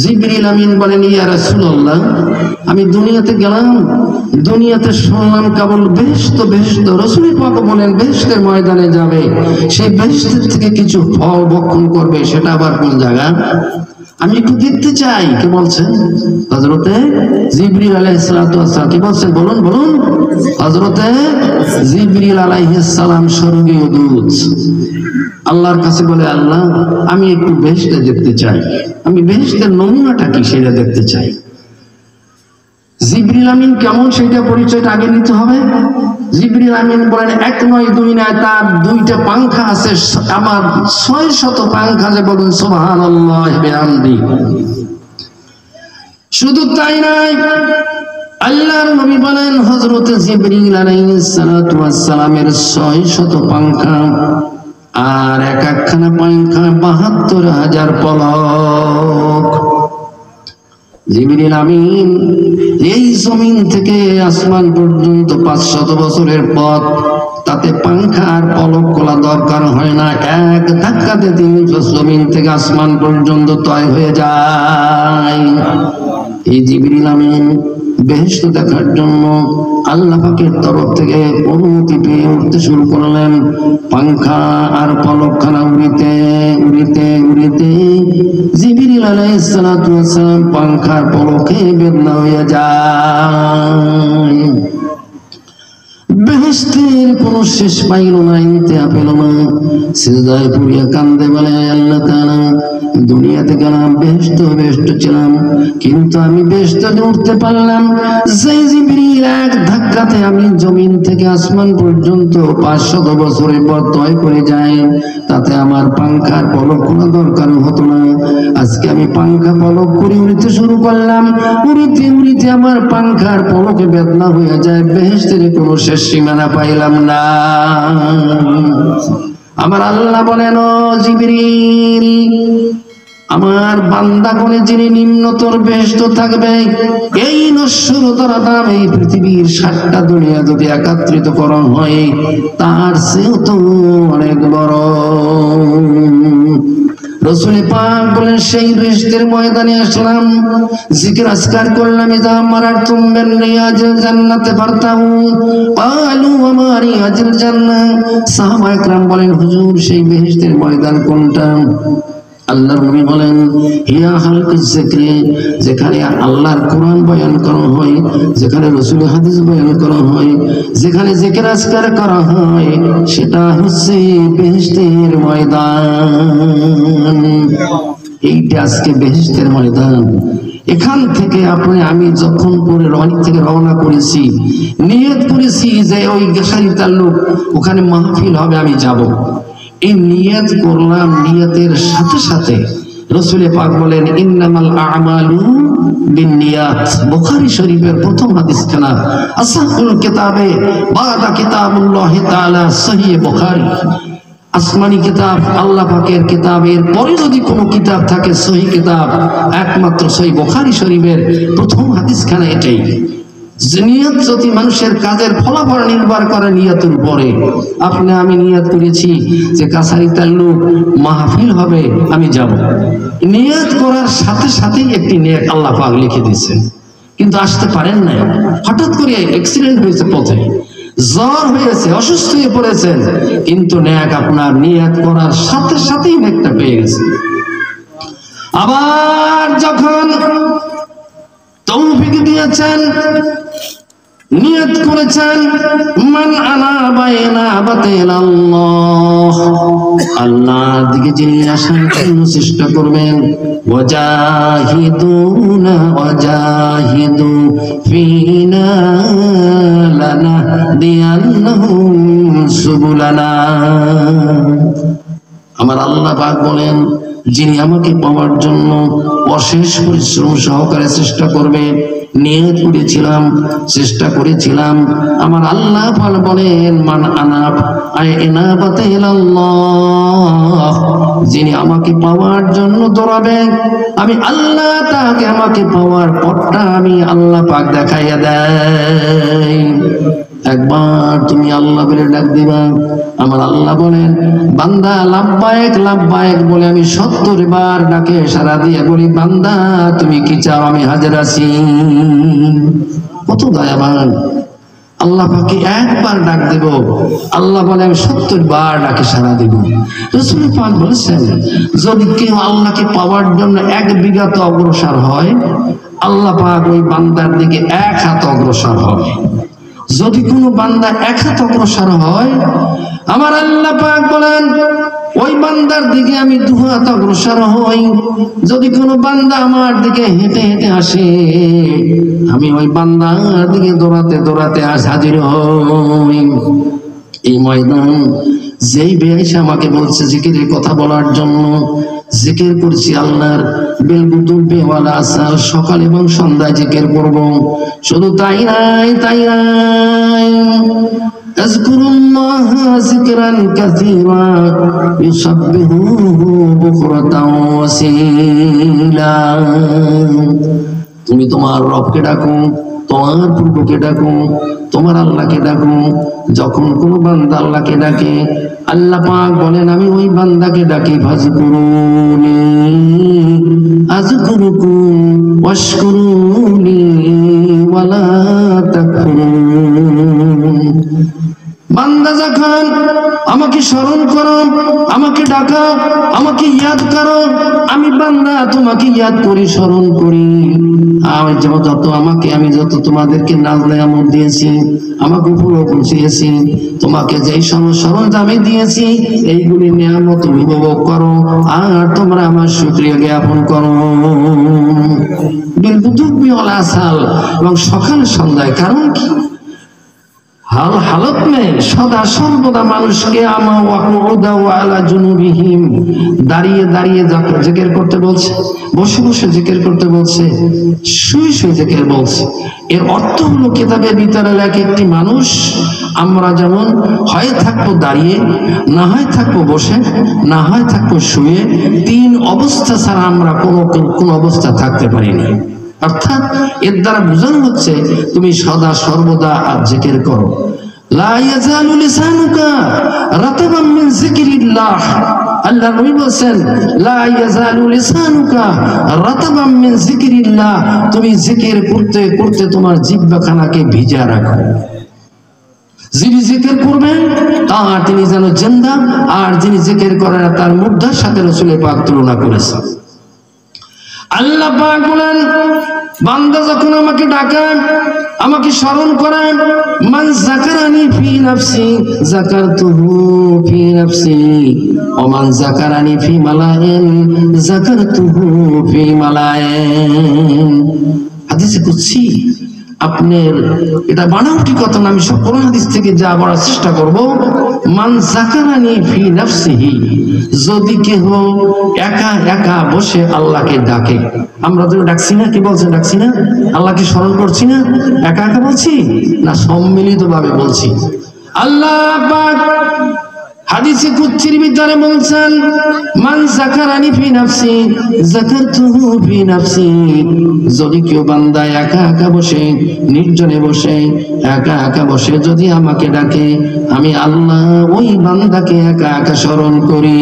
জিবরিল আমিন বলেন, ইয়া রাসূলুল্লাহ, আমি দুনিয়াতে গেলাম, দুনিয়াতে শুনলাম কেবল বেহেশত বেহেশত। রাসূল পাক বলেন বেহেশতের ময়দানে যাবে, সেই বেহেশতের থেকে কিছু ফল ভক্ষণ করবে, সেটা আবার কোন জায়গা? আমি একটু দেখতে চাই। কে বলছেন? হযরতে জিবরিল আলাইহিস সালাতু ওয়াস সালাম। কি বলছেন? বলুন বলুন। হযরতে জিবরিল আলাইহিস সালাম স্বর্গীয় দূত আল্লাহর কাছে বলে, আল্লাহ আমি একটু বেহেশতে দেখতে চাই, আমি বেহেশতের নমুনাটা কি সেটা দেখতে চাই। জিবরিল আমিন কেমন সেটা পরিচয়টা আগে নিতে হবে। জিবরিল আমিন বলেন, এক নয় দুই নয়, তার দুইটা পাংখা আছে, আমার 600 পাংখা আছে। বলুন সুবহানাল্লাহি বিহামদি। শুধু তাই নয়, আল্লাহর নবী বলেন হযরত জিবরিল আলাইহিস সালাতু ওয়াস সালামের 600 পাংখা আর এক একখানা পাংখা ৭২,০০০ পলক। জিবরিল আমিন এই জমিন থেকে আসমান পর্যন্ত 500 বছরের পথ, তাতে পাংখা আর পলক খোলা দরকার হয় না, এক ধাক্কাতে তিনি জমিন থেকে আসমান পর্যন্ত তয় হয়ে যায়। এই জিবরিল আমিন বেহেশত দেখার জন্য আল্লাহ পাকের তরফ থেকে অনুমতি পেয়ে উঠতে শুরু করলেন। পাংখা আর পলকখানা উড়িতে উড়িতে উড়িতে জিবরিল আলাইহিস সালাতু ওয়াস সালাম পাংখার পলকে বেদনা হয়ে যায়। বেহেশতের কোন শেষ পাইল না, ইন্তেহা পেল না। সিজদায় পড়িয়া কান্দে বলে, আল্লাহ তাআলা, দুনিয়াতে গেলাম, বেহেশত বেহেশত ছিলাম, কিন্তু আমি বেহেশতে উঠতে পারলাম। যেই জিবরিল এক ধাক্কাতে আমি জমিন থেকে আসমান পর্যন্ত 500 বছরের পর তয় করে যায়, তাতে আমার পাংখার পলক কোনো দরকার হতো না। আজকে আমি পাংখা পলক করে উড়িতে শুরু করলাম, উড়িতে উড়িতে আমার পাংখার পলকে বেদনা হয়ে যায়। বেহেশতের কোনো শেষ সীমানা পাইলাম না। আমার আল্লাহ বলেন, ও জিবরিল, আমার বান্দাগণে যিনি নিম্নতর বেহেশত থাকবে, এই নশ্বরতার দাম এই পৃথিবীর 7টা দুনিয়া যদি একত্রিত করা হয়, তার চেয়েও তো অনেক বড়। রাসূল পাক বলেন, সেই বেহেশতের ময়দানে আসলাম, জিকির আজকার করলাম, ইযা মারারতুম বিন রিয়াজিল জান্নাতি ফারতাউ ক্বালু ওয়া মা রিয়াজিল জান্নাহ। সাহাবায়ে কেরাম বলেন, হুজুর সেই বেহেশতের ময়দান কোনটা? আল্লাহর নবী বলেন, হিয়া হালকুজ যিকরি, যেখানে আল্লাহর কোরআন বয়ান করা হয়, যেখানে রাসূলের হাদিস বয়ান করা হয়, যেখানে জিকির আজকার করা হয়, সেটা হচ্ছে বেহেশতের ময়দান। এইটা আজকে বেহেশতের ময়দান। এখান থেকে আমি যখন পরে থেকে রওনা করেছি, নিয়ত করেছি যে ওই গেশারি তাল্লুক ওখানে মাহফিল হবে, আমি যাব। এই নিয়ত করলাম, নিয়তের সাথে সাথে রাসূল পাক বলেন, ইন্নামাল আ'মালু বিন্নিয়াত। বুখারী শরীফের প্রথম হাদিসখানা, আসাহুল কিতাবে বাদা কিতাবুল্লাহ তাআলা, সহিহ বুখারী। আসমানি কিতাব, আল্লাহ পাকের কিতাবের পরে যদি কোনো কিতাব থাকে সহিহ কিতাব, একমাত্র সহিহ বুখারী শরীফের প্রথম হাদিসখানা এটাই। নিয়ত যদি মানুষের কাজের ফলাফল নির্ভর করে নিয়তের উপরে। আমি নিয়ত করেছি যে কাছারি তাল্লুক মাহফিল হবে, আমি যাব। নিয়ত করার সাথে সাথেই একটি নেক আল্লাহ পাক লিখে দিয়েছেন, কিন্তু আসতে পারেন না। হঠাৎ করে অ্যাক্সিডেন্ট হয়েছে, পথে জ্বর হয়েছে, অসুস্থ হয়ে পড়েছেন, কিন্তু নেক আপনার নিয়ত করার সাথে সাথেই নেকটা পেয়ে গেছে। আবার যখন তৌফিক দিয়েছেন, নিয়ত করেছেন, মান আনাবা ইনাবাতা ইলাল্লাহ, আল্লাহর দিকে যিনি আসার জন্য চেষ্টা করবেন, ওয়াজাহিদু ফিনা লানাহদিয়ান্নাহুম সুবুলানা। আমার আল্লাহ পাক বলেন, যিনি আমাকে পাওয়ার জন্য অশেষ পরিশ্রম সহকারে চেষ্টা করবে, নিয়ত করেছিলাম, চেষ্টা করেছিলাম। আমার আল্লাহ বলেন মান আনাব আয় ইনাবাতে ইলাল্লাহ, যিনি আমাকে পাওয়ার জন্য দৌড়াবে আমি আল্লাহ তাকে আমাকে পাওয়ার পথটা আমি আল্লাহ পাক দেখাইয়া দেয়। একবার তুমি আল্লাহ বলে ডাক দিবা, আমার আল্লাহ বলেন বান্দা লাব্বায়েক লাব্বায়েক বলে আমি 70 বার ডাকে সাড়া দিয়ে বলি বান্দা তুমি কি চাও, আমি হাজির আছি। কত দয়াবান আল্লাহ পাকে একবার ডাক দেব, আল্লাহ বলে আমি 70 বার ডাকে সাড়া দেব। রাসূল পাক বলেছেন যদি কেউ আল্লাহকে পাওয়ার জন্য 1 বিঘত অগ্রসর হয়, আল্লাহ পাক ওই বান্দার দিকে 1 হাত অগ্রসর হবে। যদি কোনো বান্দা 1 হাত অগ্রসর হয়, আমার আল্লাহ পাক বলেন ওই বান্দার দিকে আমি 2 হাত অগ্রসর হই। যদি কোনো বান্দা আমার দিকে হেঁটে হেঁটে আসে, আমি ওই বান্দার দিকে দৌড়াতে দৌড়াতে হাজির হই। এই ময়দান যেই বেয়াইছে আমাকে বলছে জিকিরের কথা বলার জন্য, জিকির করছি আল্লাহর বেলগুতুর বেওয়ালা আসার সকাল এবং সন্ধ্যায় জিকির করব। শুধু তাই নাই, তাই নাই, আযকুরুল্লাহ যিকরান কাসীরা ইউসাব্বিহুহু বুকরাতাও ওয়াসীলা। তুমি তোমার রবকে ডাকো, তোমার প্রভুকে ডাকো, তোমার আল্লাহকে ডাকো। যখন কোনো বান্দা আল্লাহকে ডাকে, আল্লাহ পাক বলেন আমি ওই বান্দাকে ডাকি ফাযকুরুনি আযকুরুকুম ওয়াশকুরুনি ওয়ালা তাকফুরুন। বান্দা যখন আমাকে স্মরণ করো, আমাকে ডাকা, আমাকে ইয়াদ করো, আমি বান্দা তোমাকে ইয়াদ করি, স্মরণ করি। আমি যত তোমাদেরকে নাজ নেয়ামত দিয়েছি, আমাকে উপরে পৌঁছিয়েছি, তোমাকে যেই সরঞ্জামে দিয়েছি এইগুলি নেয়ামত উপভোগ করো, আর তোমরা আমার শুকরিয়া জ্ঞাপন করো। বিলগুতুবি ওয়াল আসাল, এবং সকাল সন্ধ্যায়। কারণ কি হালত নেই, সদা সর্বদা মানুষকে দাঁড়িয়ে দাঁড়িয়ে জিকির করতে বলছে, বসে বসে জিকির করতে বলছে, শুয়ে শুয়ে জিকির বলছে। এর অর্থ হলো কিতাবের ভিতরে লেখা একটি মানুষ আমরা যেমন হয় থাকবো দাঁড়িয়ে, না হয় থাকবো বসে, না হয় থাকবো শুয়ে, 3 অবস্থা ছাড়া আমরা কোন অবস্থা থাকতে পারিনি। অর্থাৎ এর দ্বারা বোঝানো হচ্ছে তুমি সদা সর্বদা আর জিকির করো। লা ইয়াজালু লিসানুকা রাতাবাম মিন যিকরিল্লাহ। আল্লাহ নবী বলেন লা ইয়াজালু লিসানুকা রাতাবাম মিন যিকরিল্লাহ। তুমি জিকির করতে করতে তোমার জিহ্বাখানাকে ভিজা রাখো। যিনি জিকির করবেন তার তিনি যেন জিন্দা, আর যিনি জিকির করেন তার মুর্দার সাথে রাসূল পাক তুলনা করেছেন। আল্লাহ পাক বলেন বান্দা যখন আমাকে ডাকেন, আমাকে স্মরণ করেন, মান যাকারানি ফি নাফসি যাকারতুহু ফি নাফসি ওয়া মান যাকারানি ফি মালাইন যাকারতুহু ফি মালাইন। হাদিসে কুদসি, আপনার এটা বানাউটি কথা না, আমি সব কোরআন হাদিস থেকে যা বলার চেষ্টা করব। মান যাকারানি ফি নাফসিহি, যদি কেহ একা একা বসে আল্লাহকে ডাকে। আমরা তো ডাকছি না, কি বলছেন ডাকছি না, আল্লাহকে স্মরণ করছি না, একা একা বলছি না, সম্মিলিত ভাবে বলছি। আল্লাহ পাক হাদিসে কুদসির ভিতরে বলছেন মান যাকারানি ফি নাফসি যাকারতুহু ফি নাফসি। যদি কেউ বান্দা একা একা বসে, নির্জনে বসে, একা একা বসে যদি আমাকে ডাকে, আমি আল্লাহ ওই বান্দাকে একা একা স্মরণ করি।